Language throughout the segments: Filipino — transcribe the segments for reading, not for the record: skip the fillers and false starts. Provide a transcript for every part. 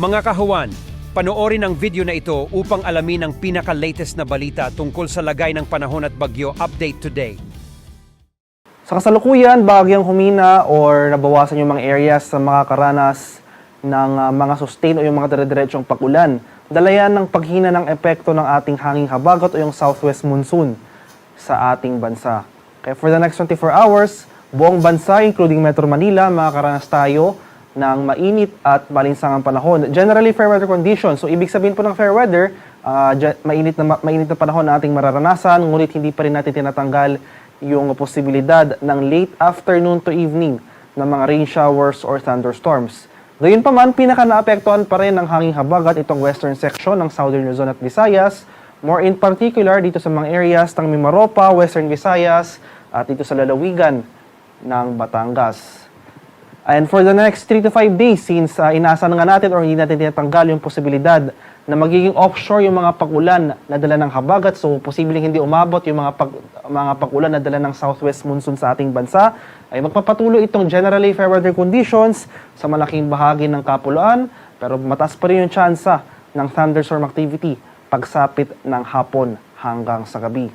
Mga kahuwan, panoorin ang video na ito upang alamin ang pinaka-latest na balita tungkol sa lagay ng panahon at bagyo update today. Sa kasalukuyan, bagyang humina or nabawasan yung mga areas sa makakaranas ng mga sustain o yung mga dire-diretsong pag-ulan. Dala yan ng paghina ng epekto ng ating hanging habagat o yung southwest monsoon sa ating bansa. Kaya for the next 24 hours, buong bansa, including Metro Manila, makakaranas tayo ng mainit at malinsangang panahon. Generally, fair weather conditions. So, ibig sabihin po ng fair weather, mainit na panahon na ating mararanasan, ngunit hindi pa rin natin tinatanggal yung posibilidad ng late afternoon to evening ng mga rain showers or thunderstorms. Gayunpaman, pinaka-naapektuhan pa rin ng hanging habagat itong western section ng Southern Luzon at Visayas, more in particular dito sa mga areas ng Mimaropa, Western Visayas, at dito sa lalawigan ng Batangas. And for the next 3 to 5 days, since inaasahan nga natin or hindi natin tinatanggal yung posibilidad na magiging offshore yung mga pag-ulan na dala ng habagat, so posibleng hindi umabot yung mga pag-ulan na dala ng southwest monsoon sa ating bansa, ay magpapatuloy itong generally fair weather conditions sa malaking bahagi ng kapuluan, pero mataas pa rin yung tsansa ng thunderstorm activity pagsapit ng hapon hanggang sa gabi.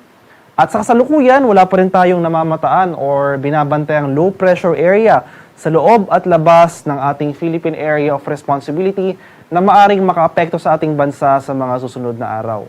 At sa kasalukuyan, wala pa rin tayong namamataan or binabantayang low pressure area sa loob at labas ng ating Philippine Area of Responsibility na maaring makaapekto sa ating bansa sa mga susunod na araw.